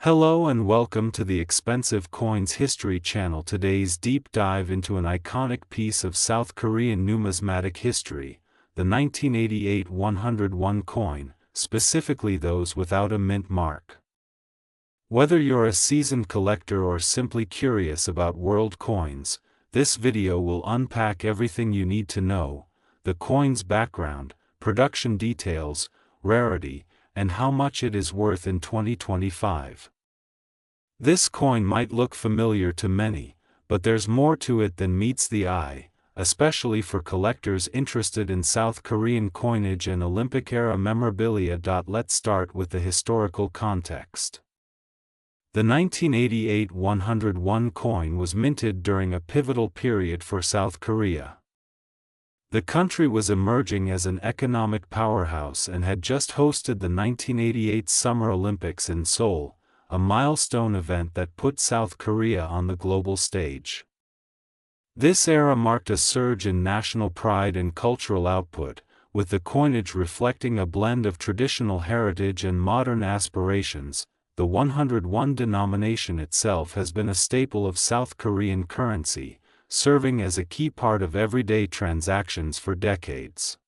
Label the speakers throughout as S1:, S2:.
S1: Hello and welcome to the Expensive Coins History channel. Today's deep dive into an iconic piece of South Korean numismatic history, the 1988 101 coin, specifically those without a mint mark. Whether you're a seasoned collector or simply curious about world coins, this video will unpack everything you need to know: the coin's background, production details, rarity, and how much it is worth in 2025. This coin might look familiar to many, but there's more to it than meets the eye, especially for collectors interested in South Korean coinage and Olympic-era memorabilia. Let's start with the historical context. The 1988 101 coin was minted during a pivotal period for South Korea. The country was emerging as an economic powerhouse and had just hosted the 1988 Summer Olympics in Seoul, a milestone event that put South Korea on the global stage. This era marked a surge in national pride and cultural output, with the coinage reflecting a blend of traditional heritage and modern aspirations. The 101 denomination itself has been a staple of South Korean currency, serving as a key part of everyday transactions for decades.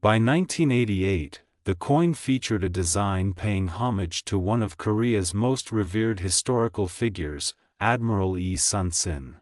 S1: By 1988, the coin featured a design paying homage to one of Korea's most revered historical figures, Admiral Lee Sun-sin.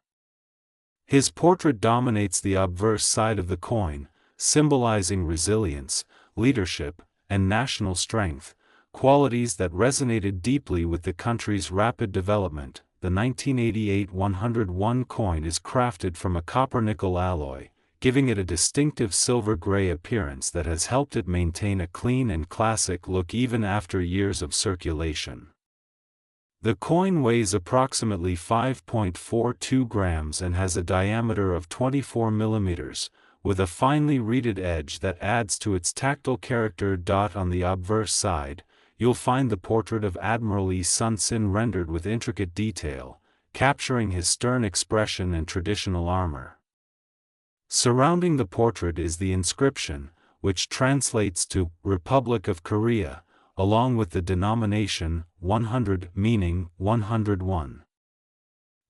S1: His portrait dominates the obverse side of the coin, symbolizing resilience, leadership, and national strength, qualities that resonated deeply with the country's rapid development. The 1988 101 coin is crafted from a copper-nickel alloy, giving it a distinctive silver-gray appearance that has helped it maintain a clean and classic look even after years of circulation. The coin weighs approximately 5.42 grams and has a diameter of 24 millimeters, with a finely reeded edge that adds to its tactile character. On the obverse side, you'll find the portrait of Admiral Lee Sun-sin rendered with intricate detail, capturing his stern expression and traditional armor. Surrounding the portrait is the inscription, which translates to Republic of Korea, along with the denomination 100, meaning 101.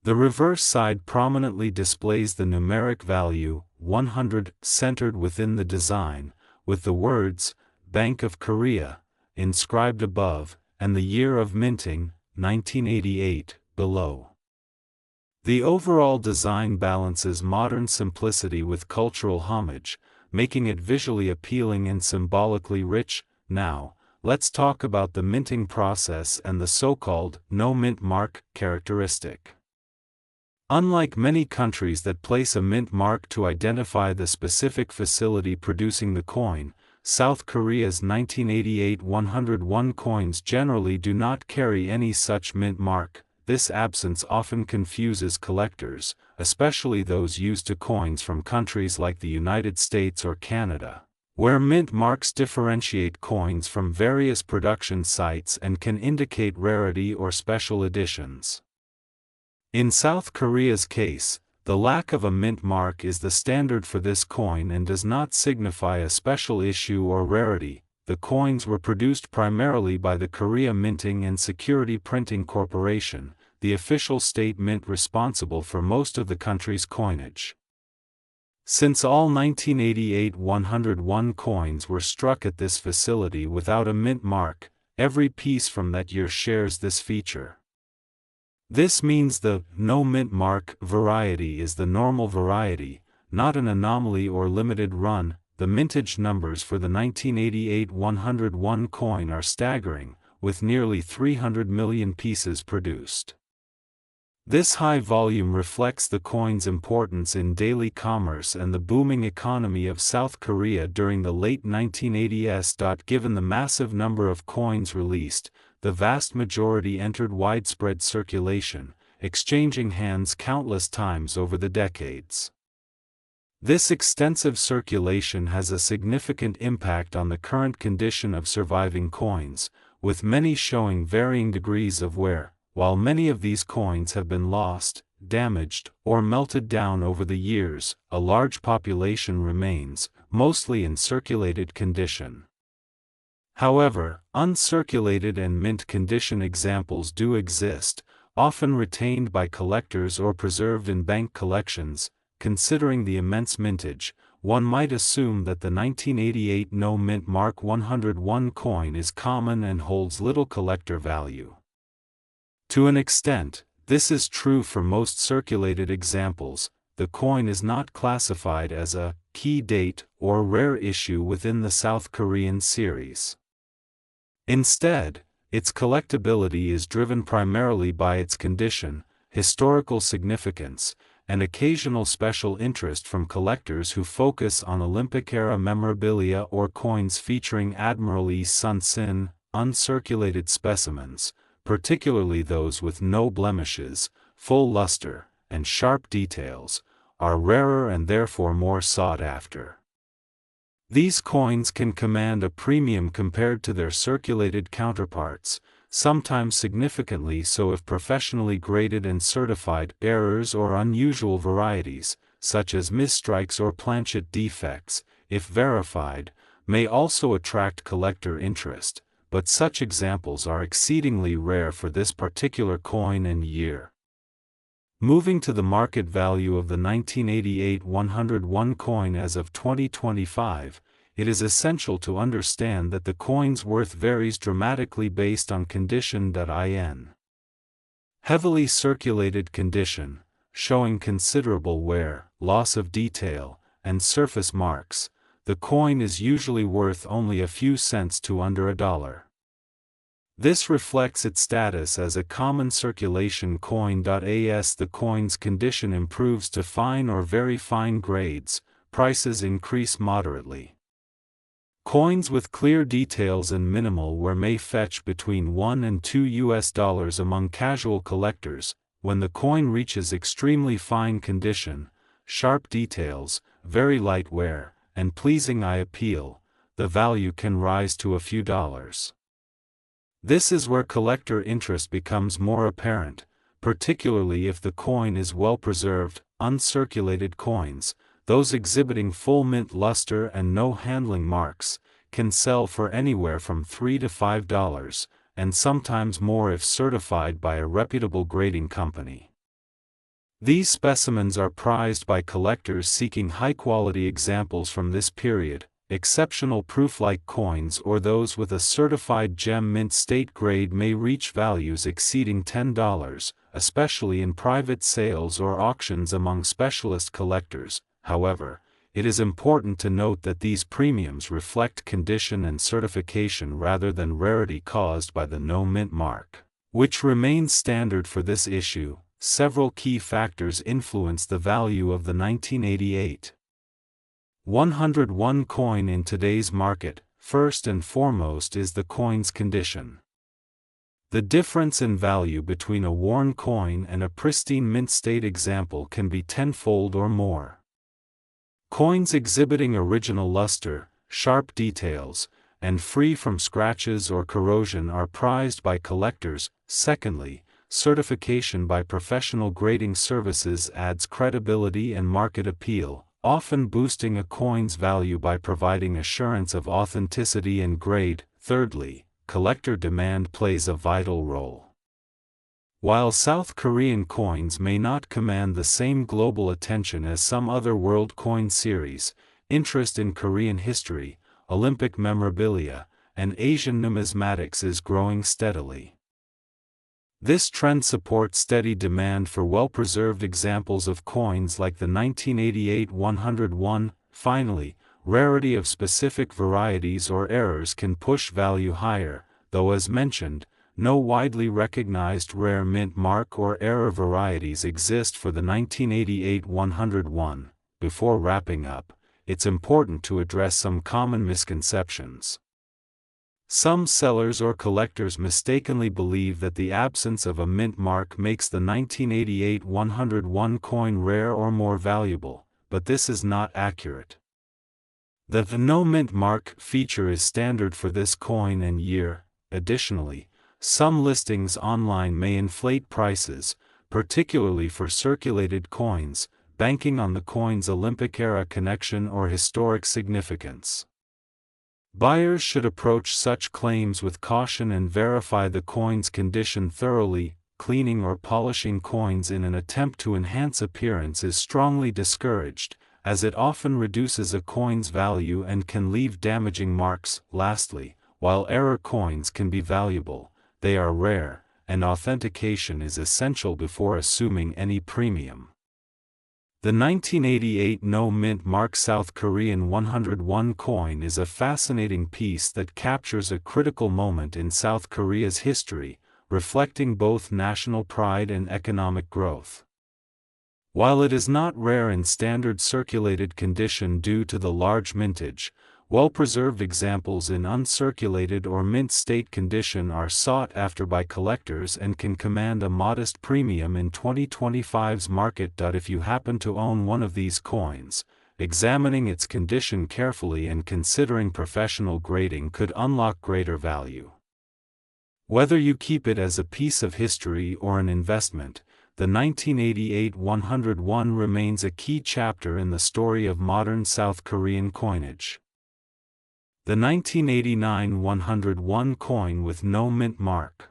S1: The reverse side prominently displays the numeric value 100 centered within the design, with the words Bank of Korea inscribed above, and the year of minting, 1988, below. The overall design balances modern simplicity with cultural homage, making it visually appealing and symbolically rich. Now, let's talk about the minting process and the so-called no-mint mark characteristic. Unlike many countries that place a mint mark to identify the specific facility producing the coin, South Korea's 1988 101 coins generally do not carry any such mint mark. This absence often confuses collectors, especially those used to coins from countries like the United States or Canada, where mint marks differentiate coins from various production sites and can indicate rarity or special editions. In South Korea's case, the lack of a mint mark is the standard for this coin and does not signify a special issue or rarity. The coins were produced primarily by the Korea Minting and Security Printing Corporation, the official state mint responsible for most of the country's coinage. Since all 1988 101 coins were struck at this facility without a mint mark, every piece from that year shares this feature. This means the no mint mark variety is the normal variety, not an anomaly or limited run. The mintage numbers for the 1988 101 coin are staggering, with nearly 300 million pieces produced. This high volume reflects the coin's importance in daily commerce and the booming economy of South Korea during the late 1980s. Given the massive number of coins released, the vast majority entered widespread circulation, exchanging hands countless times over the decades. This extensive circulation has a significant impact on the current condition of surviving coins, with many showing varying degrees of wear. While many of these coins have been lost, damaged, or melted down over the years, a large population remains, mostly in circulated condition. However, uncirculated and mint condition examples do exist, often retained by collectors or preserved in bank collections. Considering the immense mintage, one might assume that the 1988 no-mint Mark 101 coin is common and holds little collector value. To an extent, this is true for most circulated examples. The coin is not classified as a key date or rare issue within the South Korean series. Instead, its collectability is driven primarily by its condition, historical significance, and occasional special interest from collectors who focus on Olympic-era memorabilia or coins featuring Admiral E. Sun Sin, uncirculated specimens, particularly those with no blemishes, full luster, and sharp details, are rarer and therefore more sought after. These coins can command a premium compared to their circulated counterparts, sometimes significantly so if professionally graded and certified. Errors or unusual varieties, such as misstrikes or planchet defects, if verified, may also attract collector interest, but such examples are exceedingly rare for this particular coin and year. Moving to the market value of the 1988 101 coin as of 2025, it is essential to understand that the coin's worth varies dramatically based on condition.in. Heavily circulated condition, showing considerable wear, loss of detail, and surface marks, the coin is usually worth only a few cents to under $1. This reflects its status as a common circulation coin. As the coin's condition improves to fine or very fine grades, prices increase moderately. Coins with clear details and minimal wear may fetch between $1 and $2 among casual collectors. When the coin reaches extremely fine condition, sharp details, very light wear, and pleasing eye appeal, the value can rise to a few dollars. This is where collector interest becomes more apparent, particularly if the coin is well preserved. Uncirculated coins, those exhibiting full mint luster and no handling marks, can sell for anywhere from $3 to $5, and sometimes more if certified by a reputable grading company. These specimens are prized by collectors seeking high-quality examples from this period. Exceptional proof-like coins or those with a certified gem mint state grade may reach values exceeding $10, especially in private sales or auctions among specialist collectors. However, it is important to note that these premiums reflect condition and certification rather than rarity caused by the no-mint mark, which remains standard for this issue. Several key factors influence the value of the 1988 101 coin in today's market. First and foremost is the coin's condition. The difference in value between a worn coin and a pristine mint state example can be tenfold or more. Coins exhibiting original luster, sharp details, and free from scratches or corrosion are prized by collectors. Secondly, certification by professional grading services adds credibility and market appeal, often boosting a coin's value by providing assurance of authenticity and grade. Thirdly, collector demand plays a vital role. While South Korean coins may not command the same global attention as some other world coin series, interest in Korean history, Olympic memorabilia, and Asian numismatics is growing steadily. This trend supports steady demand for well-preserved examples of coins like the 1988 101. Finally, rarity of specific varieties or errors can push value higher, though as mentioned, no widely recognized rare mint mark or error varieties exist for the 1988 101. Before wrapping up, it's important to address some common misconceptions. Some sellers or collectors mistakenly believe that the absence of a mint mark makes the 1988 101 coin rare or more valuable, but this is not accurate. The no mint mark feature is standard for this coin and year. Additionally, some listings online may inflate prices, particularly for circulated coins, banking on the coin's Olympic-era connection or historic significance. Buyers should approach such claims with caution and verify the coin's condition thoroughly. Cleaning or polishing coins in an attempt to enhance appearance is strongly discouraged, as it often reduces a coin's value and can leave damaging marks. Lastly, while error coins can be valuable, they are rare, and authentication is essential before assuming any premium. The 1988 no-mint mark South Korean 101 coin is a fascinating piece that captures a critical moment in South Korea's history, reflecting both national pride and economic growth. While it is not rare in standard circulated condition due to the large mintage, well-preserved examples in uncirculated or mint state condition are sought after by collectors and can command a modest premium in 2025's market. If you happen to own one of these coins, examining its condition carefully and considering professional grading could unlock greater value. Whether you keep it as a piece of history or an investment, the 1988 101 remains a key chapter in the story of modern South Korean coinage. The 1989 101 coin with no mint mark.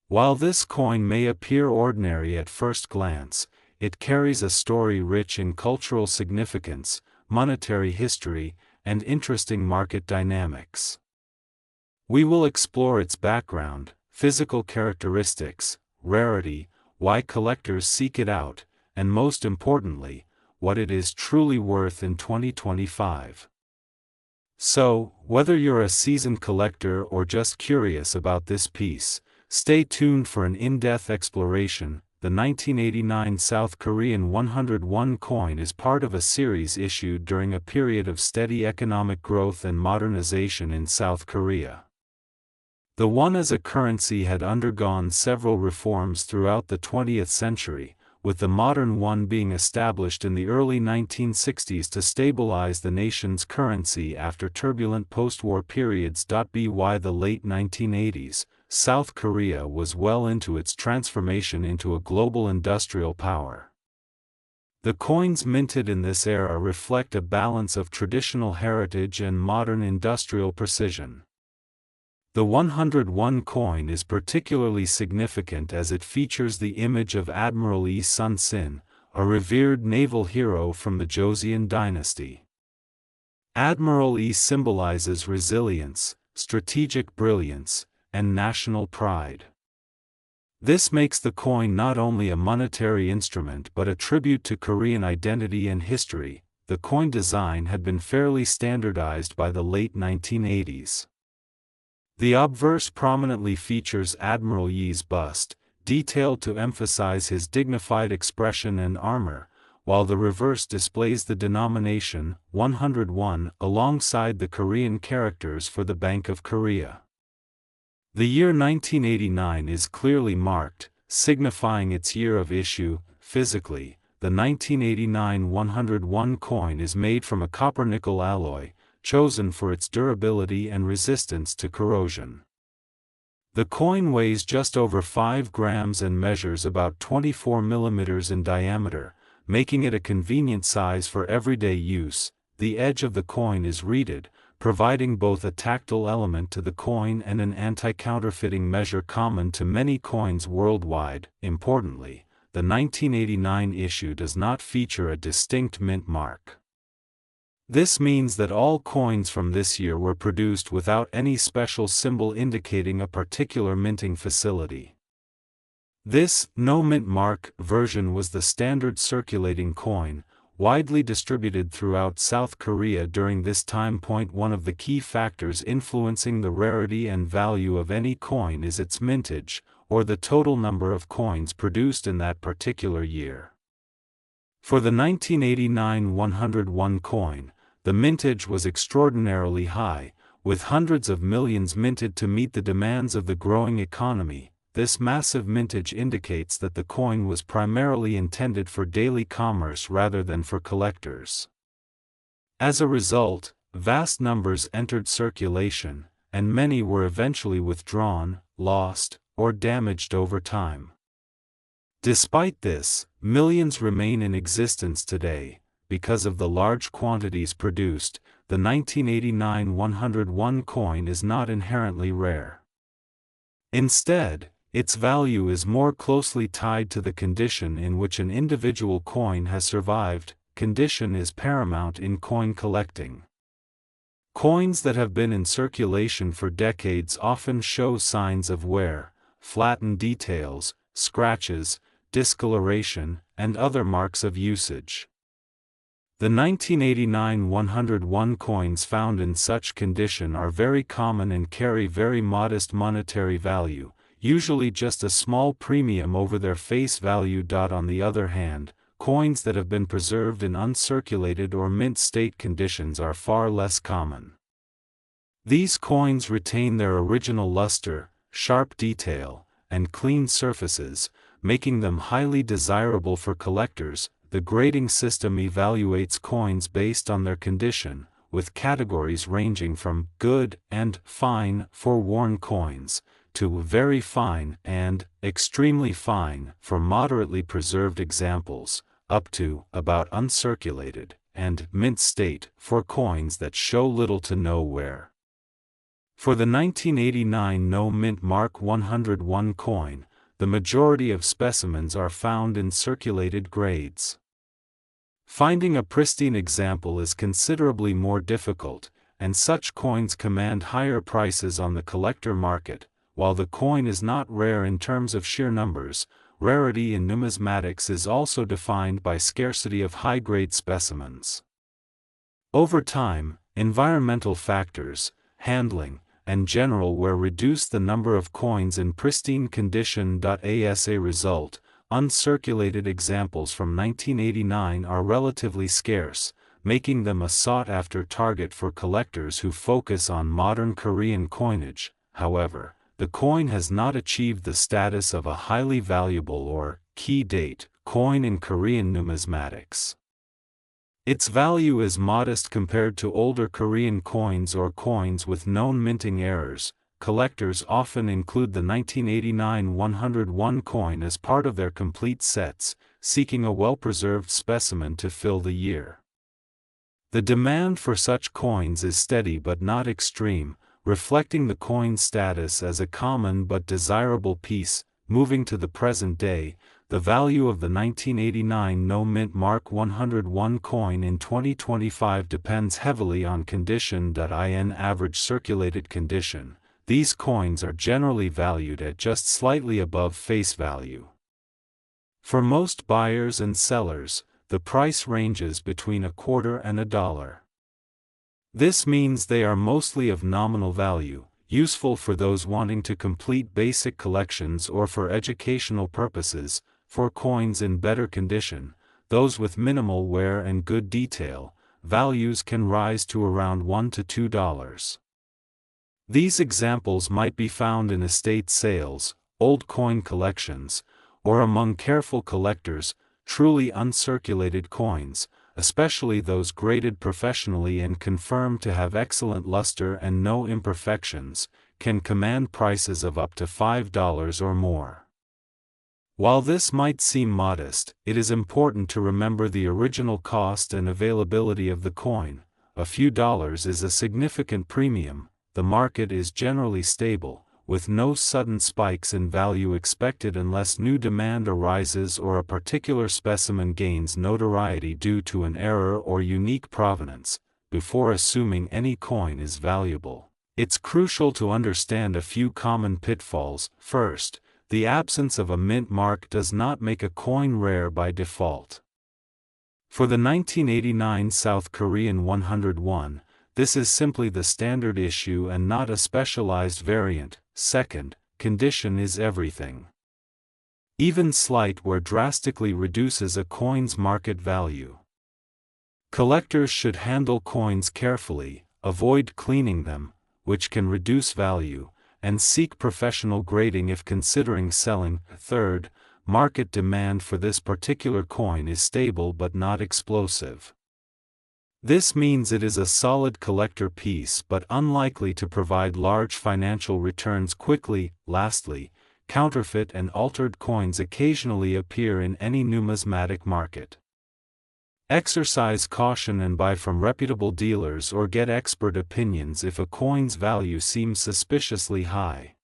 S1: While this coin may appear ordinary at first glance, it carries a story rich in cultural significance, monetary history, and interesting market dynamics. We will explore its background, physical characteristics, rarity, why collectors seek it out, and most importantly, what it is truly worth in 2025. So, whether you're a seasoned collector or just curious about this piece, stay tuned for an in-depth exploration. The 1989 South Korean 101 coin is part of a series issued during a period of steady economic growth and modernization in South Korea. The won as a currency had undergone several reforms throughout the 20th century, with the modern won being established in the early 1960s to stabilize the nation's currency after turbulent post-war periods. By the late 1980s, South Korea was well into its transformation into a global industrial power. The coins minted in this era reflect a balance of traditional heritage and modern industrial precision. The 101 coin is particularly significant as it features the image of Admiral Yi Sun-sin, a revered naval hero from the Joseon dynasty. Admiral Yi symbolizes resilience, strategic brilliance, and national pride. This makes the coin not only a monetary instrument but a tribute to Korean identity and history. The coin design had been fairly standardized by the late 1980s. The obverse prominently features Admiral Yi's bust, detailed to emphasize his dignified expression and armor, while the reverse displays the denomination, 101, alongside the Korean characters for the Bank of Korea. The year 1989 is clearly marked, signifying its year of issue. Physically, the 1989 101 coin is made from a copper-nickel alloy, chosen for its durability and resistance to corrosion. The coin weighs just over 5 grams and measures about 24 millimeters in diameter, making it a convenient size for everyday use. The edge of the coin is reeded, providing both a tactile element to the coin and an anti-counterfeiting measure common to many coins worldwide. Importantly, the 1989 issue does not feature a distinct mint mark. This means that all coins from this year were produced without any special symbol indicating a particular minting facility. This no mint mark version was the standard circulating coin, widely distributed throughout South Korea during this time point. One of the key factors influencing the rarity and value of any coin is its mintage, or the total number of coins produced in that particular year. For the 1989 101 coin, the mintage was extraordinarily high, with hundreds of millions minted to meet the demands of the growing economy. This massive mintage indicates that the coin was primarily intended for daily commerce rather than for collectors. As a result, vast numbers entered circulation, and many were eventually withdrawn, lost, or damaged over time. Despite this, millions remain in existence today. Because of the large quantities produced, the 1989 101 coin is not inherently rare. Instead, its value is more closely tied to the condition in which an individual coin has survived. Condition is paramount in coin collecting. Coins that have been in circulation for decades often show signs of wear, flattened details, scratches, discoloration, and other marks of usage. The 1989 101 coins found in such condition are very common and carry very modest monetary value, usually just a small premium over their face value. On the other hand, coins that have been preserved in uncirculated or mint state conditions are far less common. These coins retain their original luster, sharp detail, and clean surfaces, making them highly desirable for collectors. The grading system evaluates coins based on their condition, with categories ranging from good and fine for worn coins, to very fine and extremely fine for moderately preserved examples, up to about uncirculated and mint state for coins that show little to no wear. For the 1989 no mint Mark 101 coin, the majority of specimens are found in circulated grades. Finding a pristine example is considerably more difficult, and such coins command higher prices on the collector market. While the coin is not rare in terms of sheer numbers, rarity in numismatics is also defined by scarcity of high-grade specimens. Over time, environmental factors, handling, and general wear reduce the number of coins in pristine condition. As a result, uncirculated examples from 1989 are relatively scarce, making them a sought-after target for collectors who focus on modern Korean coinage. However, the coin has not achieved the status of a highly valuable or key date coin in Korean numismatics. Its value is modest compared to older Korean coins or coins with known minting errors. Collectors often include the 1989 101 coin as part of their complete sets, seeking a well-preserved specimen to fill the year. The demand for such coins is steady but not extreme, reflecting the coin's status as a common but desirable piece. Moving to the present day, the value of the 1989 no mint Mark 101 coin in 2025 depends heavily on condition. In average circulated condition, these coins are generally valued at just slightly above face value. For most buyers and sellers, the price ranges between $0.25 and $1. This means they are mostly of nominal value, useful for those wanting to complete basic collections or for educational purposes. For coins in better condition, those with minimal wear and good detail, values can rise to around $1 to $2. These examples might be found in estate sales, old coin collections, or among careful collectors. Truly uncirculated coins, especially those graded professionally and confirmed to have excellent luster and no imperfections, can command prices of up to $5 or more. While this might seem modest, it is important to remember the original cost and availability of the coin. A few dollars is a significant premium. The market is generally stable, with no sudden spikes in value expected unless new demand arises or a particular specimen gains notoriety due to an error or unique provenance. Before assuming any coin is valuable, it's crucial to understand a few common pitfalls. First, the absence of a mint mark does not make a coin rare by default. For the 1989 South Korean 101, this is simply the standard issue and not a specialized variant. Second, condition is everything. Even slight wear drastically reduces a coin's market value. Collectors should handle coins carefully, avoid cleaning them, which can reduce value, and seek professional grading if considering selling. Third, market demand for this particular coin is stable but not explosive. This means it is a solid collector piece but unlikely to provide large financial returns quickly. Lastly, counterfeit and altered coins occasionally appear in any numismatic market. Exercise caution and buy from reputable dealers or get expert opinions if a coin's value seems suspiciously high.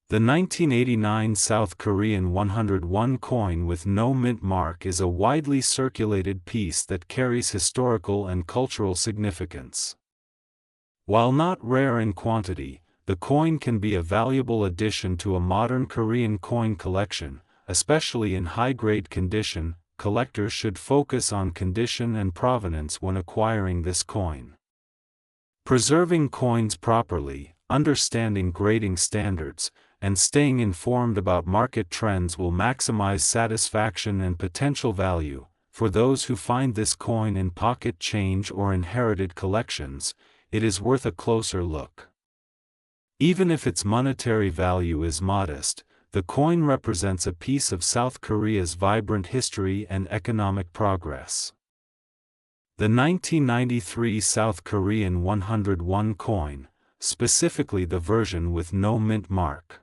S1: The 1989 South Korean 101 coin with no mint mark is a widely circulated piece that carries historical and cultural significance. While not rare in quantity, the coin can be a valuable addition to a modern Korean coin collection, especially in high-grade condition. Collectors should focus on condition and provenance when acquiring this coin. Preserving coins properly, understanding grading standards, and staying informed about market trends will maximize satisfaction and potential value. For those who find this coin in pocket change or inherited collections, it is worth a closer look. Even if its monetary value is modest, the coin represents a piece of South Korea's vibrant history and economic progress. The 1993 South Korean 101 coin, specifically the version with no mint mark.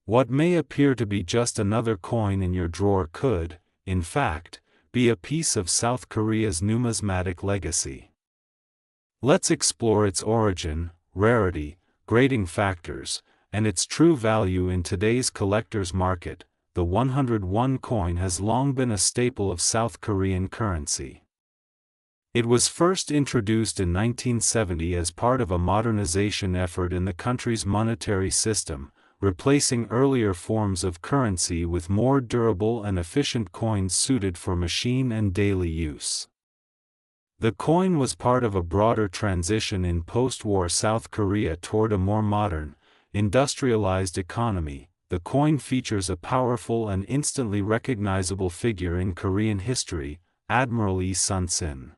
S1: What may appear to be just another coin in your drawer could, in fact, be a piece of South Korea's numismatic legacy. Let's explore its origin, rarity, grading factors, and its true value in today's collector's market. The 101 coin has long been a staple of South Korean currency. It was first introduced in 1970 as part of a modernization effort in the country's monetary system, replacing earlier forms of currency with more durable and efficient coins suited for machine and daily use. The coin was part of a broader transition in post-war South Korea toward a more modern, industrialized economy. The coin features a powerful and instantly recognizable figure in Korean history, Admiral Lee Sun-sin.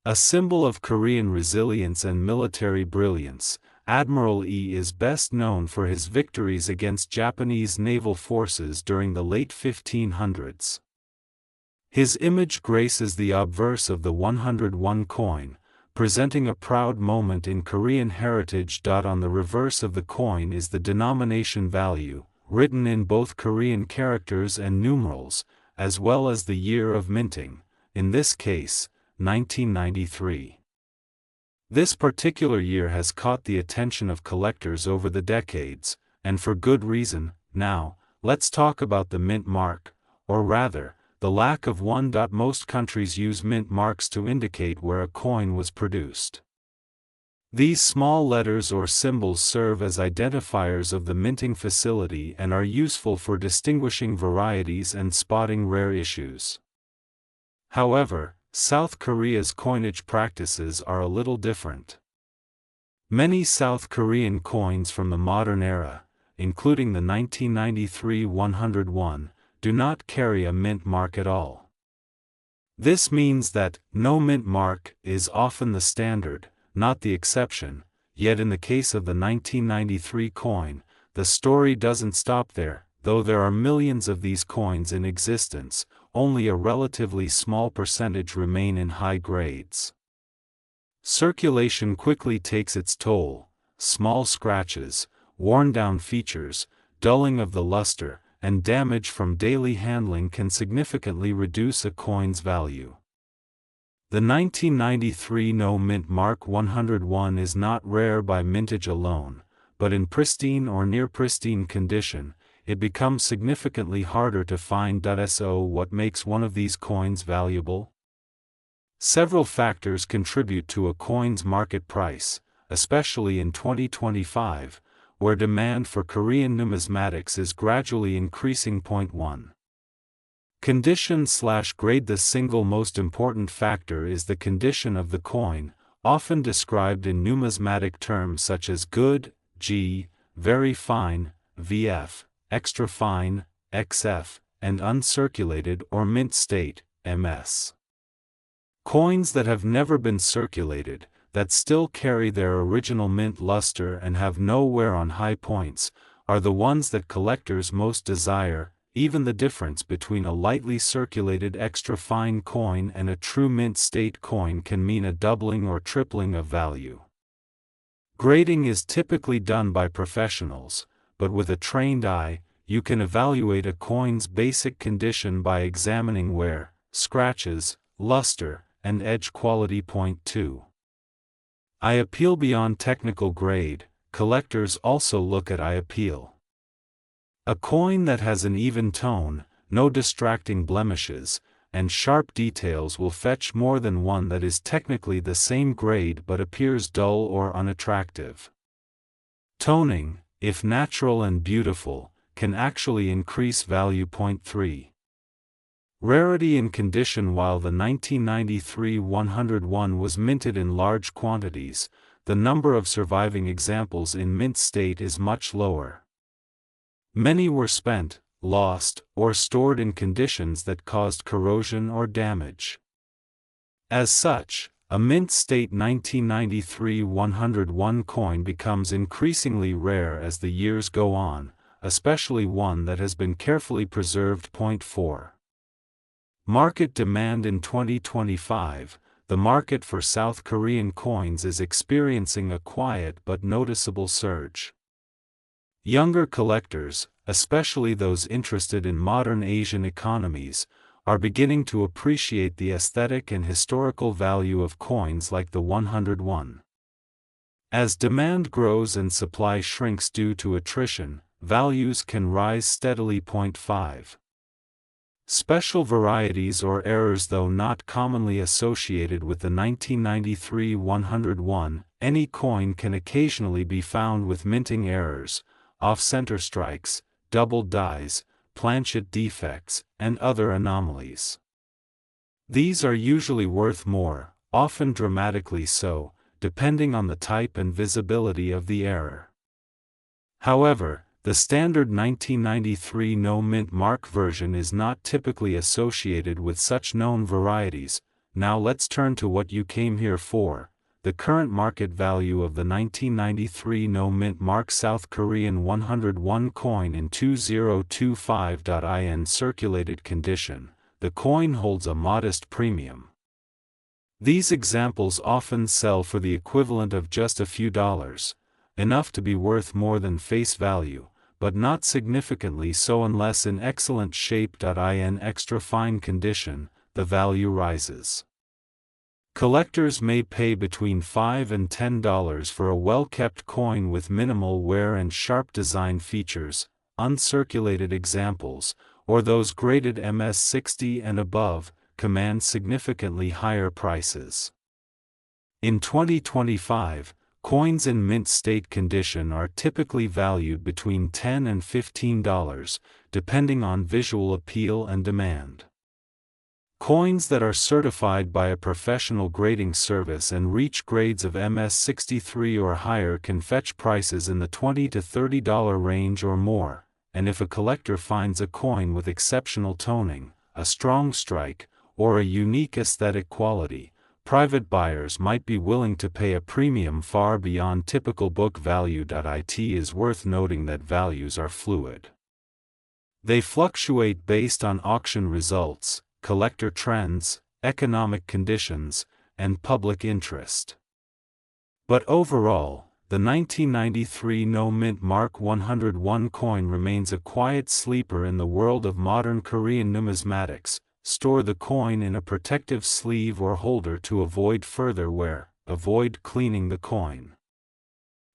S1: A symbol of Korean resilience and military brilliance, Admiral Lee is best known for his victories against Japanese naval forces during the late 1500s. His image graces the obverse of the 101 coin, presenting a proud moment in Korean heritage. On the reverse of the coin is the denomination value, written in both Korean characters and numerals, as well as the year of minting, in this case, 1993. This particular year has caught the attention of collectors over the decades, and for good reason. Now, let's talk about the mint mark, or rather, the lack of one. Most countries use mint marks to indicate where a coin was produced. These small letters or symbols serve as identifiers of the minting facility and are useful for distinguishing varieties and spotting rare issues. However, South Korea's coinage practices are a little different. Many South Korean coins from the modern era, including the 1993 101, do not carry a mint mark at all. This means that no mint mark is often the standard, not the exception. Yet in the case of the 1993 coin, the story doesn't stop there. Though there are millions of these coins in existence, only a relatively small percentage remain in high grades. Circulation quickly takes its toll. Small scratches, worn-down features, dulling of the luster, and damage from daily handling can significantly reduce a coin's value. The 1993 no mint mark 101 is not rare by mintage alone, but in pristine or near pristine condition, it becomes significantly harder to find. So what makes one of these coins valuable? Several factors contribute to a coin's market price, especially in 2025, where demand for Korean numismatics is gradually increasing. 1. Condition/grade. The single most important factor is the condition of the coin, often described in numismatic terms such as good, G, very fine, VF, extra fine, XF, and uncirculated or mint state, MS. Coins that have never been circulated, that still carry their original mint luster and have no wear on high points, are the ones that collectors most desire. Even the difference between a lightly circulated extra fine coin and a true mint state coin can mean a doubling or tripling of value. Grading is typically done by professionals, but with a trained eye, you can evaluate a coin's basic condition by examining wear, scratches, luster, and edge quality. Point 2. Eye appeal. Beyond technical grade, collectors also look at eye appeal. A coin that has an even tone, no distracting blemishes, and sharp details will fetch more than one that is technically the same grade but appears dull or unattractive. Toning, if natural and beautiful, can actually increase value. Point 3. Rarity and condition. While the 1993 101 was minted in large quantities, the number of surviving examples in mint state is much lower. Many were spent, lost, or stored in conditions that caused corrosion or damage. As such, a mint state 1993 101 coin becomes increasingly rare as the years go on, especially one that has been carefully preserved. Point 4. Market demand. In 2025, the market for South Korean coins is experiencing a quiet but noticeable surge. Younger collectors, especially those interested in modern Asian economies, are beginning to appreciate the aesthetic and historical value of coins like the 101. As demand grows and supply shrinks due to attrition, values can rise steadily. Point 5. Special varieties or errors. Though not commonly associated with the 1993 101, any coin can occasionally be found with minting errors, off-center strikes, double dies, planchet defects, and other anomalies. These are usually worth more, often dramatically so, depending on the type and visibility of the error. However, the standard 1993 no-mint mark version is not typically associated with such known varieties. Now let's turn to what you came here for: the current market value of the 1993 no-mint mark South Korean 101 coin in 2025. In circulated condition, the coin holds a modest premium. These examples often sell for the equivalent of just a few dollars, enough to be worth more than face value, but not significantly so unless in excellent shape. In extra fine condition, the value rises. Collectors may pay between $5 and $10 for a well-kept coin with minimal wear and sharp design features. Uncirculated examples, or those graded MS-60 and above, command significantly higher prices. In 2025, coins in mint state condition are typically valued between $10 and $15, depending on visual appeal and demand. Coins that are certified by a professional grading service and reach grades of MS-63 or higher can fetch prices in the $20 to $30 range or more, and if a collector finds a coin with exceptional toning, a strong strike, or a unique aesthetic quality, private buyers might be willing to pay a premium far beyond typical book value. It is worth noting that values are fluid. They fluctuate based on auction results, collector trends, economic conditions, and public interest. But overall, the 1993 no-mint mark 101 coin remains a quiet sleeper in the world of modern Korean numismatics. Store the coin in a protective sleeve or holder to avoid further wear. Avoid cleaning the coin.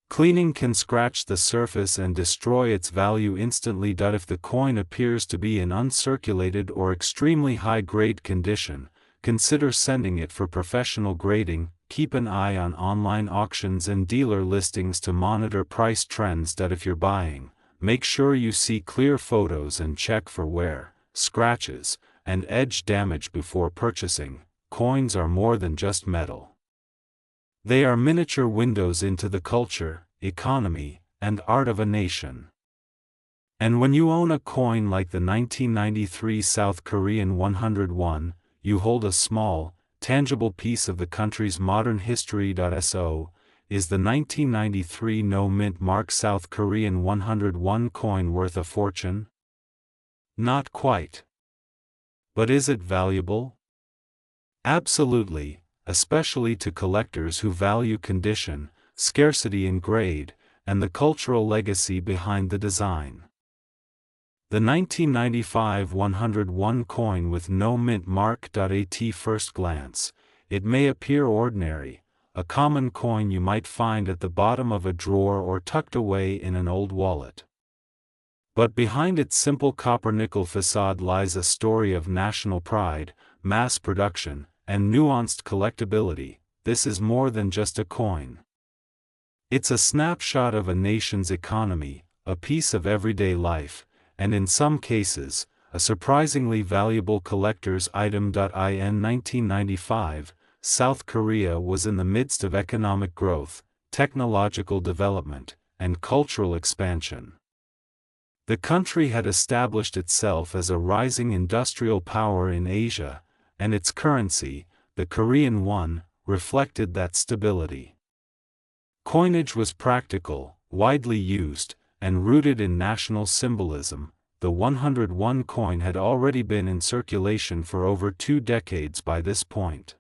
S1: Cleaning can scratch the surface and destroy its value instantly. If the coin appears to be in uncirculated or extremely high-grade condition, consider sending it for professional grading. Keep an eye on online auctions and dealer listings to monitor price trends. If you're buying, make sure you see clear photos and check for wear, scratches, and edge damage before purchasing. Coins are more than just metal. They are miniature windows into the culture, economy, and art of a nation. And when you own a coin like the 1993 South Korean 101, you hold a small, tangible piece of the country's modern history. So, is the 1993 no-mint mark South Korean 101 coin worth a fortune? Not quite. But is it valuable? Absolutely, especially to collectors who value condition, scarcity in grade, and the cultural legacy behind the design. The 1995 101 coin with no mint mark. At first glance, it may appear ordinary, a common coin you might find at the bottom of a drawer or tucked away in an old wallet. But behind its simple copper-nickel facade lies a story of national pride, mass production, and nuanced collectability. This is more than just a coin. It's a snapshot of a nation's economy, a piece of everyday life, and in some cases, a surprisingly valuable collector's item. In 1995, South Korea was in the midst of economic growth, technological development, and cultural expansion. The country had established itself as a rising industrial power in Asia, and its currency, the Korean won, reflected that stability. Coinage was practical, widely used, and rooted in national symbolism. The 101 coin had already been in circulation for over 2 decades by this point.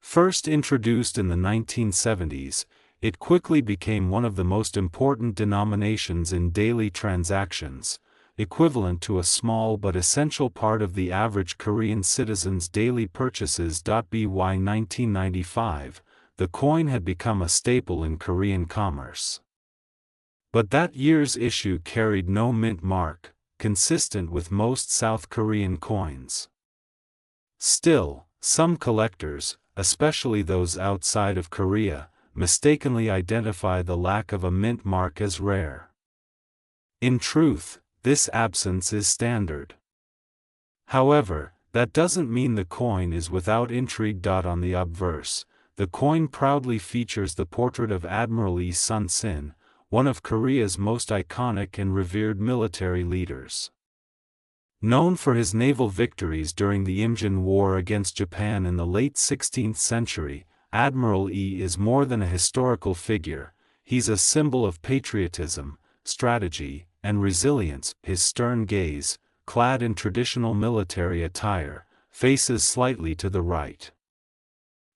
S1: First introduced in the 1970s, it quickly became one of the most important denominations in daily transactions, equivalent to a small but essential part of the average Korean citizen's daily purchases. By 1995, the coin had become a staple in Korean commerce. But that year's issue carried no mint mark, consistent with most South Korean coins. Still, some collectors, especially those outside of Korea, mistakenly identify the lack of a mint mark as rare. In truth, this absence is standard. However, that doesn't mean the coin is without intrigue. On the obverse, the coin proudly features the portrait of Admiral Lee Sun-sin, one of Korea's most iconic and revered military leaders. Known for his naval victories during the Imjin War against Japan in the late 16th century, Admiral Lee is more than a historical figure. He's a symbol of patriotism, strategy, and resilience. His stern gaze, clad in traditional military attire, faces slightly to the right.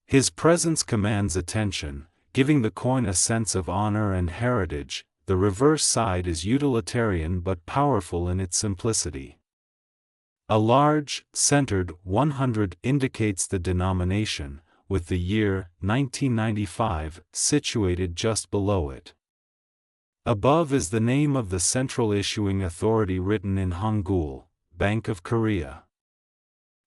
S1: His presence commands attention, giving the coin a sense of honor and heritage. The reverse side is utilitarian but powerful in its simplicity. A large, centered 100 indicates the denomination, with the year 1995 situated just below it. Above is the name of the central issuing authority written in Hangul, Bank of Korea.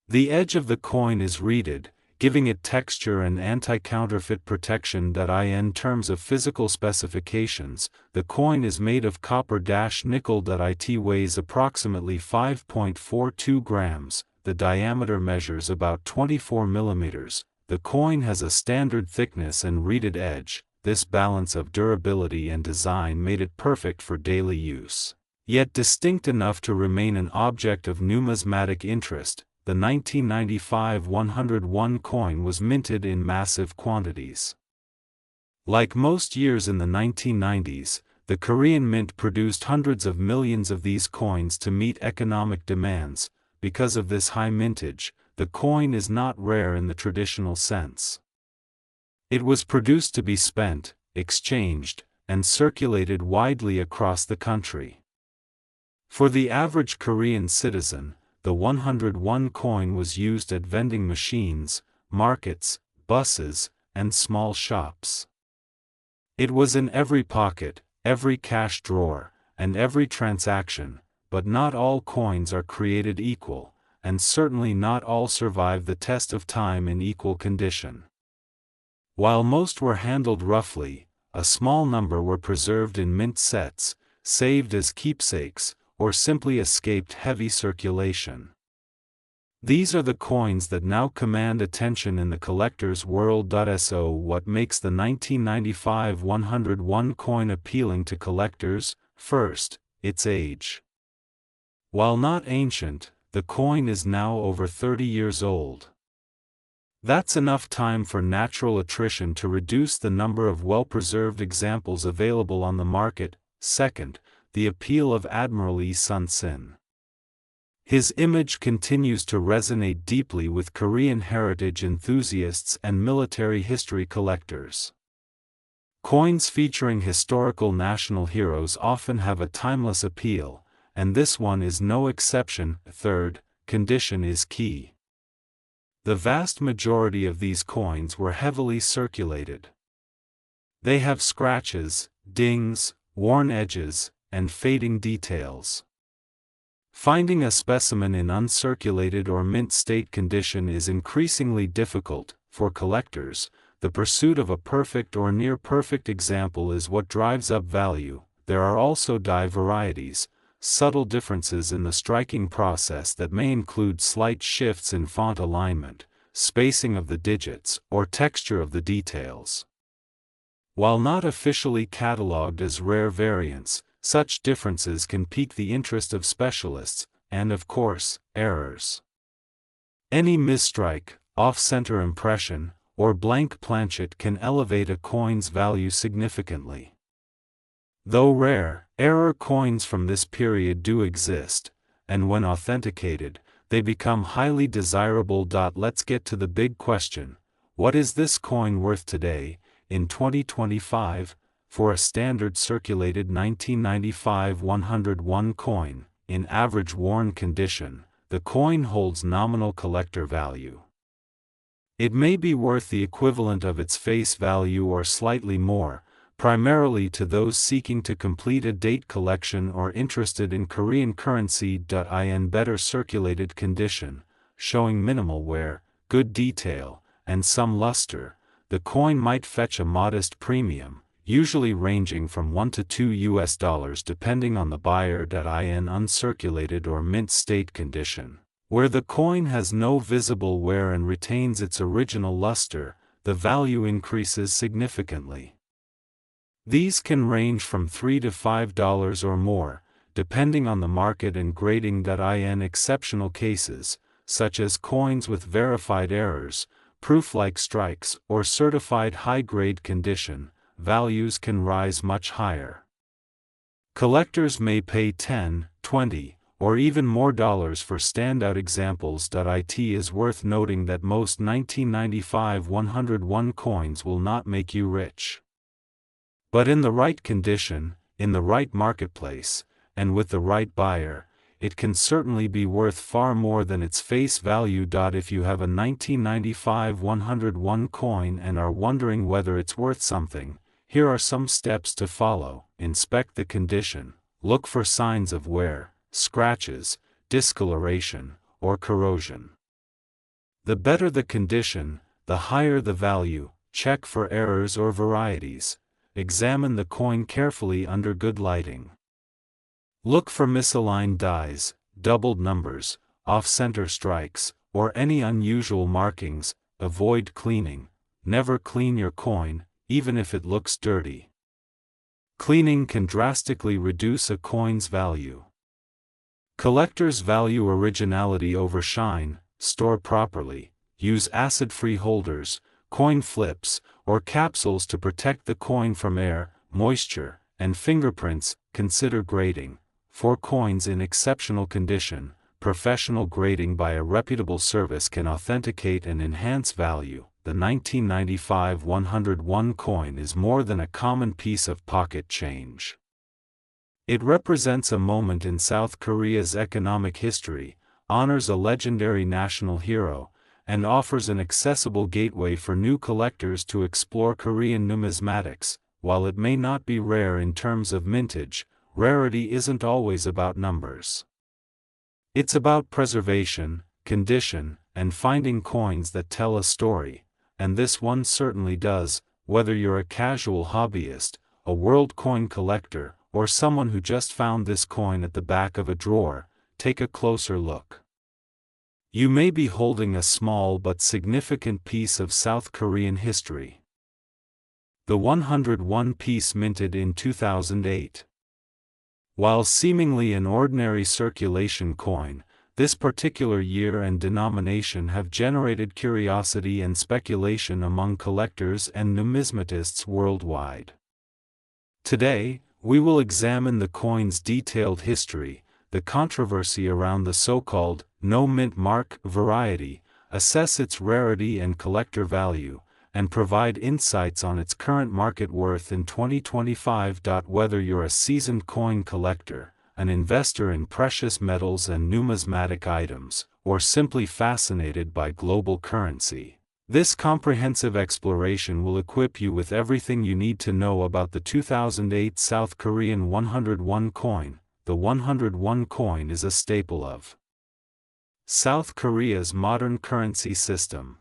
S1: The edge of the coin is reeded, giving it texture and anti-counterfeit protection. In terms of physical specifications, the coin is made of copper-nickel. It weighs approximately 5.42 grams, the diameter measures about 24 millimeters. The coin has a standard thickness and reeded edge. This balance of durability and design made it perfect for daily use, yet distinct enough to remain an object of numismatic interest. The 1995 101 coin was minted in massive quantities. Like most years in the 1990s, the Korean Mint produced hundreds of millions of these coins to meet economic demands. Because of this high mintage, the coin is not rare in the traditional sense. It was produced to be spent, exchanged, and circulated widely across the country. For the average Korean citizen, the 101 coin was used at vending machines, markets, buses, and small shops. It was in every pocket, every cash drawer, and every transaction. But not all coins are created equal, and certainly not all survive the test of time in equal condition. While most were handled roughly, a small number were preserved in mint sets, saved as keepsakes, or simply escaped heavy circulation. These are the coins that now command attention in the collector's world. So what makes the 1995 101 coin appealing to collectors? First, its age. While not ancient, the coin is now over 30 years old. That's enough time for natural attrition to reduce the number of well-preserved examples available on the market. Second, the appeal of Admiral Lee Sun-sin. His image continues to resonate deeply with Korean heritage enthusiasts and military history collectors. Coins featuring historical national heroes often have a timeless appeal, and this one is no exception. Third, condition is key. The vast majority of these coins were heavily circulated. They have scratches, dings, worn edges, and fading details. Finding a specimen in uncirculated or mint state condition is increasingly difficult. For collectors, the pursuit of a perfect or near-perfect example is what drives up value. There are also die varieties, subtle differences in the striking process that may include slight shifts in font alignment, spacing of the digits, or texture of the details. While not officially catalogued as rare variants, such differences can pique the interest of specialists, and of course, errors. Any misstrike, off-center impression, or blank planchet can elevate a coin's value significantly. Though rare, error coins from this period do exist, and when authenticated, they become highly desirable. Let's get to the big question: what is this coin worth today, in 2025? For a standard circulated 1995 101 coin, in average worn condition, the coin holds nominal collector value. It may be worth the equivalent of its face value or slightly more, primarily to those seeking to complete a date collection or interested in Korean currency. In better circulated condition, showing minimal wear, good detail, and some luster, the coin might fetch a modest premium, usually ranging from $1 to $2 depending on the buyer. In uncirculated or mint state condition, where the coin has no visible wear and retains its original luster, the value increases significantly. These can range from $3 to $5 or more, depending on the market and grading. In exceptional cases, such as coins with verified errors, proof-like strikes, or certified high-grade condition, values can rise much higher. Collectors may pay $10, $20, or even more dollars for standout examples. It is worth noting that most 1995 101 coins will not make you rich. But in the right condition, in the right marketplace, and with the right buyer, it can certainly be worth far more than its face value. If you have a 1995 101 coin and are wondering whether it's worth something, here are some steps to follow. Inspect the condition. Look for signs of wear, scratches, discoloration, or corrosion. The better the condition, the higher the value. Check for errors or varieties. Examine the coin carefully under good lighting. Look for misaligned dies, doubled numbers, off-center strikes, or any unusual markings. Avoid cleaning. Never clean your coin, even if it looks dirty. Cleaning can drastically reduce a coin's value. Collectors value originality over shine. Store properly. Use acid-free holders, coin flips, or capsules to protect the coin from air, moisture, and fingerprints. Consider grading. For coins in exceptional condition, professional grading by a reputable service can authenticate and enhance value. The 1995 101 coin is more than a common piece of pocket change. It represents a moment in South Korea's economic history, honors a legendary national hero, and offers an accessible gateway for new collectors to explore Korean numismatics. While it may not be rare in terms of mintage, rarity isn't always about numbers. It's about preservation, condition, and finding coins that tell a story, and this one certainly does. Whether you're a casual hobbyist, a world coin collector, or someone who just found this coin at the back of a drawer, take a closer look. You may be holding a small but significant piece of South Korean history. The 101 piece minted in 2008. While seemingly an ordinary circulation coin, this particular year and denomination have generated curiosity and speculation among collectors and numismatists worldwide. Today, we will examine the coin's detailed history, the controversy around the so-called no mint mark variety, assess its rarity and collector value, and provide insights on its current market worth in 2025. Whether you're a seasoned coin collector, an investor in precious metals and numismatic items, or simply fascinated by global currency. This comprehensive exploration will equip you with everything you need to know about the 2008 South Korean 101 coin. The 101 coin is a staple of South Korea's modern currency system.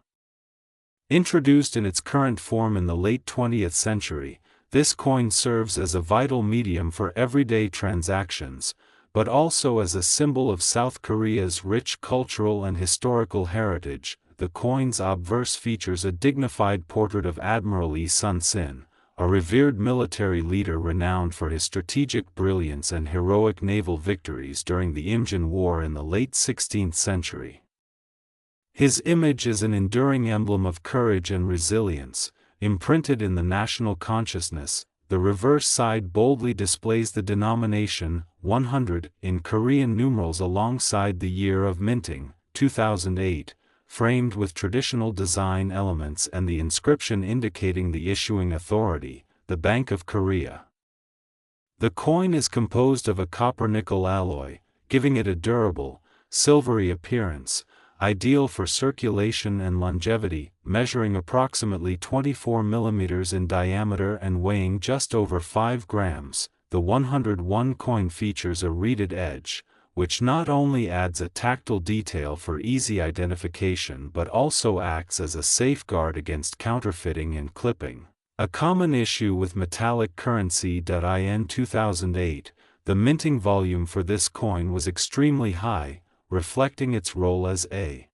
S1: Introduced in its current form in the late 20th century, this coin serves as a vital medium for everyday transactions, but also as a symbol of South Korea's rich cultural and historical heritage. The coin's obverse features a dignified portrait of Admiral Lee Sun-sin, a revered military leader renowned for his strategic brilliance and heroic naval victories during the Imjin War in the late 16th century. His image is an enduring emblem of courage and resilience, imprinted in the national consciousness. The reverse side boldly displays the denomination 100 in Korean numerals alongside the year of minting, 2008, framed with traditional design elements and the inscription indicating the issuing authority, the Bank of Korea. The coin is composed of a copper-nickel alloy, giving it a durable, silvery appearance, ideal for circulation and longevity, measuring approximately 24 mm in diameter and weighing just over 5 grams. The 101 coin features a reeded edge, which not only adds a tactile detail for easy identification but also acts as a safeguard against counterfeiting and clipping, a common issue with metallic currency. In 2008, the minting volume for this coin was extremely high, reflecting its role as a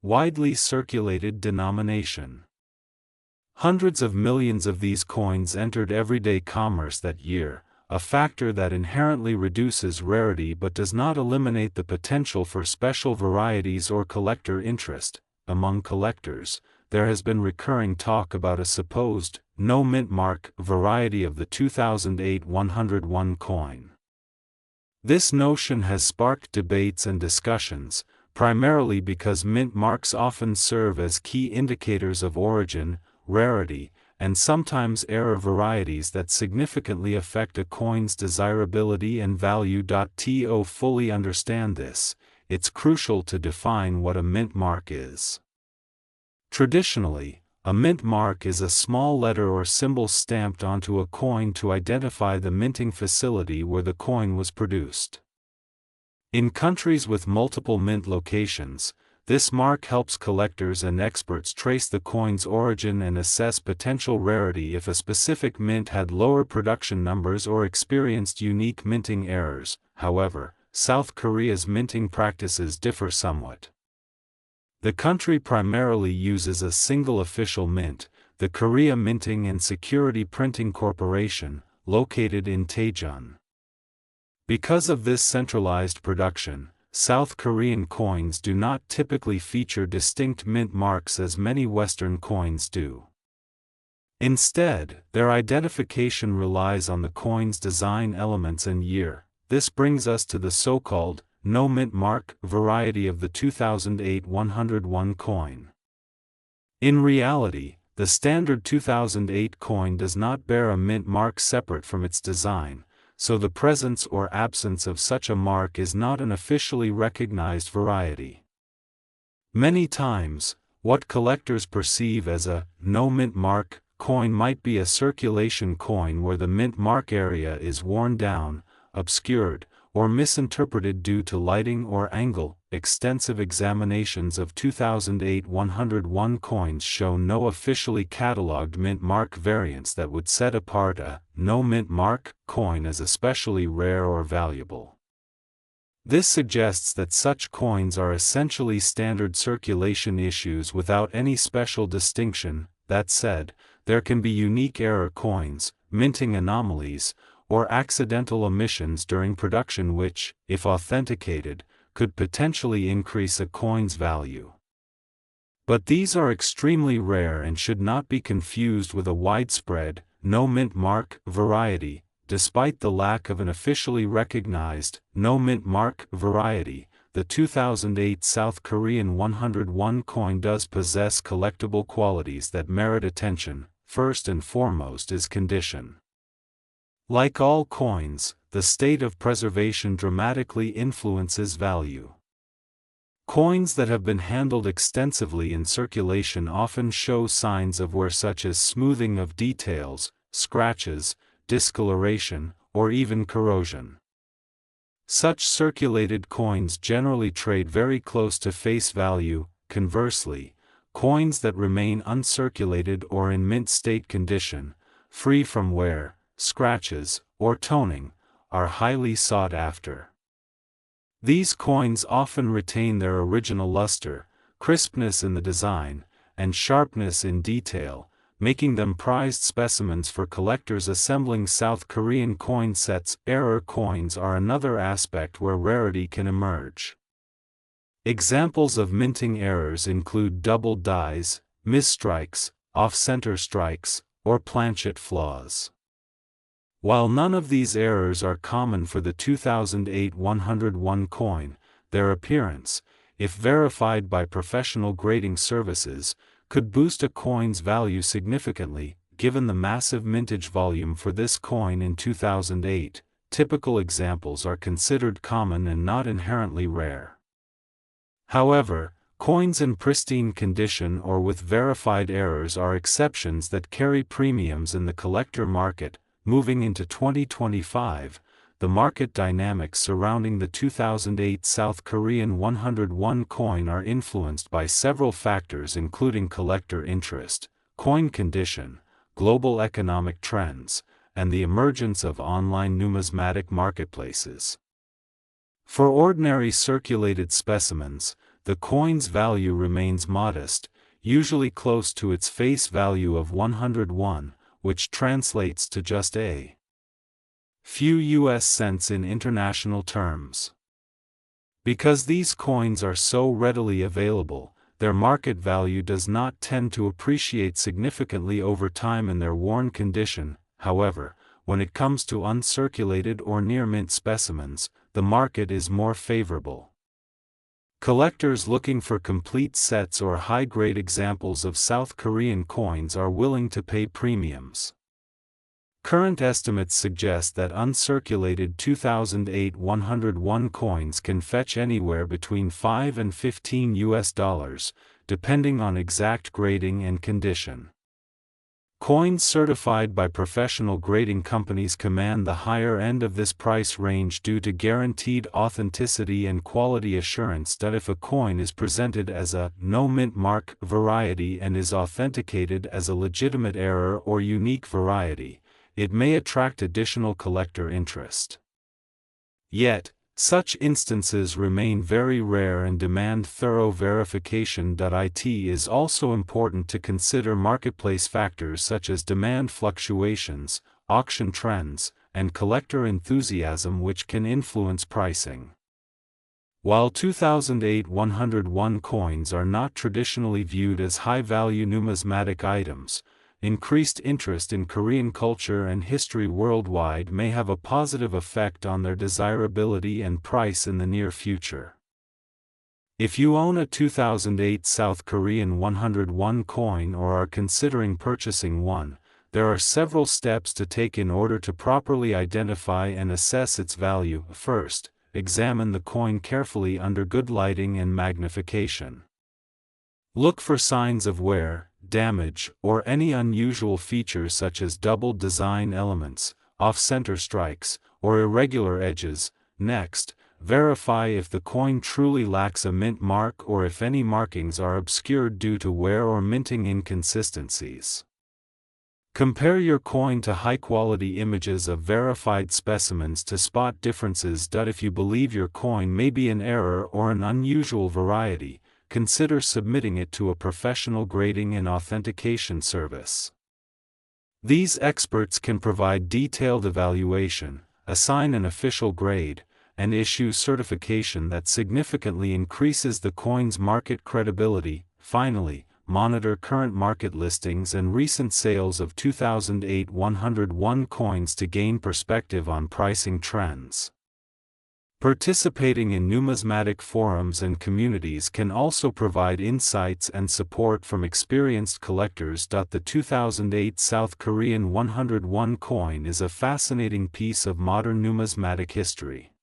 S1: widely circulated denomination. Hundreds of millions of these coins entered everyday commerce that year, a factor that inherently reduces rarity but does not eliminate the potential for special varieties or collector interest. Among collectors, there has been recurring talk about a supposed no mint mark variety of the 2008 101 coin. This notion has sparked debates and discussions, primarily because mint marks often serve as key indicators of origin, rarity, and sometimes error varieties that significantly affect a coin's desirability and value. To fully understand this, it's crucial to define what a mint mark is. Traditionally, a mint mark is a small letter or symbol stamped onto a coin to identify the minting facility where the coin was produced. In countries with multiple mint locations, this mark helps collectors and experts trace the coin's origin and assess potential rarity if a specific mint had lower production numbers or experienced unique minting errors. However, South Korea's minting practices differ somewhat. The country primarily uses a single official mint, the Korea Minting and Security Printing Corporation, located in Daejeon. Because of this centralized production, South Korean coins do not typically feature distinct mint marks as many Western coins do. Instead, their identification relies on the coin's design elements and year. This brings us to the so-called no mint mark variety of the 2008 101 coin. In reality, the standard 2008 coin does not bear a mint mark separate from its design, so the presence or absence of such a mark is not an officially recognized variety. Many times, what collectors perceive as a no mint mark coin might be a circulation coin where the mint mark area is worn down, obscured, or misinterpreted due to lighting or angle. Extensive examinations of 2008 101 coins show no officially catalogued mint mark variants that would set apart a no mint mark coin as especially rare or valuable. This suggests that such coins are essentially standard circulation issues without any special distinction. That said, there can be unique error coins, minting anomalies, or accidental omissions during production which, if authenticated, could potentially increase a coin's value. But these are extremely rare and should not be confused with a widespread, no mint mark variety. Despite the lack of an officially recognized, no mint mark variety, the 2008 South Korean 101 coin does possess collectible qualities that merit attention. First and foremost is condition. Like all coins, the state of preservation dramatically influences value. Coins that have been handled extensively in circulation often show signs of wear, such as smoothing of details, scratches, discoloration, or even corrosion. Such circulated coins generally trade very close to face value. Conversely, coins that remain uncirculated or in mint state condition, free from wear, scratches, or toning, are highly sought after. These coins often retain their original luster, crispness in the design, and sharpness in detail, making them prized specimens for collectors assembling South Korean coin sets. Error coins are another aspect where rarity can emerge. Examples of minting errors include double dies, misstrikes, off-center strikes, or planchet flaws. While none of these errors are common for the 2008 101 coin, their appearance, if verified by professional grading services, could boost a coin's value significantly. Given the massive mintage volume for this coin in 2008, typical examples are considered common and not inherently rare. However, coins in pristine condition or with verified errors are exceptions that carry premiums in the collector market. Moving into 2025, the market dynamics surrounding the 2008 South Korean 101 coin are influenced by several factors, including collector interest, coin condition, global economic trends, and the emergence of online numismatic marketplaces. For ordinary circulated specimens, the coin's value remains modest, usually close to its face value of 101, which translates to just a few US cents in international terms. Because these coins are so readily available, their market value does not tend to appreciate significantly over time in their worn condition. However, when it comes to uncirculated or near-mint specimens, the market is more favorable. Collectors looking for complete sets or high-grade examples of South Korean coins are willing to pay premiums. Current estimates suggest that uncirculated 2008 101 coins can fetch anywhere between $5 and $15, depending on exact grading and condition. Coins certified by professional grading companies command the higher end of this price range due to guaranteed authenticity and quality assurance that if a coin is presented as a no mint mark variety and is authenticated as a legitimate error or unique variety, it may attract additional collector interest. Yet, such instances remain very rare and demand thorough verification. It is also important to consider marketplace factors such as demand fluctuations, auction trends, and collector enthusiasm, which can influence pricing. While 2008 101 coins are not traditionally viewed as high-value numismatic items, increased interest in Korean culture and history worldwide may have a positive effect on their desirability and price in the near future. If you own a 2008 South Korean 101 coin or are considering purchasing one, there are several steps to take in order to properly identify and assess its value. First, examine the coin carefully under good lighting and magnification. Look for signs of wear, damage, or any unusual features such as double design elements, off-center strikes, or irregular edges. Next, verify if the coin truly lacks a mint mark or if any markings are obscured due to wear or minting inconsistencies. Compare your coin to high-quality images of verified specimens to spot differences. If you believe your coin may be an error or an unusual variety, consider submitting it to a professional grading and authentication service. These experts can provide detailed evaluation, assign an official grade, and issue certification that significantly increases the coin's market credibility. Finally, monitor current market listings and recent sales of 2008 101 coins to gain perspective on pricing trends. Participating in numismatic forums and communities can also provide insights and support from experienced collectors. The 2008 South Korean 101 coin is a fascinating piece of modern numismatic history.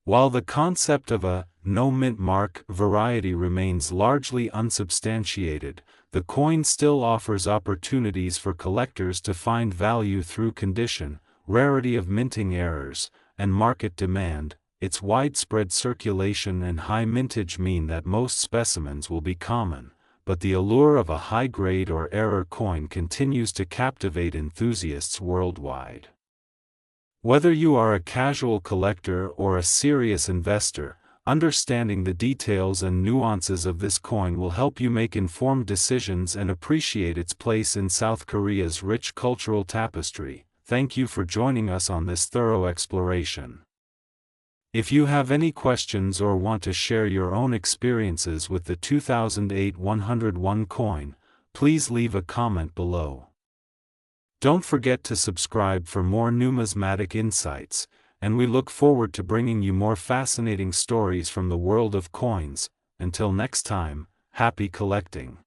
S1: While the concept of a no-mint mark variety remains largely unsubstantiated, the coin still offers opportunities for collectors to find value through condition, rarity of minting errors, and market demand. Its widespread circulation and high mintage mean that most specimens will be common, but the allure of a high-grade or error coin continues to captivate enthusiasts worldwide. Whether you are a casual collector or a serious investor, understanding the details and nuances of this coin will help you make informed decisions and appreciate its place in South Korea's rich cultural tapestry. Thank you for joining us on this thorough exploration. If you have any questions or want to share your own experiences with the 2008 101 coin, please leave a comment below. Don't forget to subscribe for more numismatic insights, and we look forward to bringing you more fascinating stories from the world of coins. Until next time, happy collecting.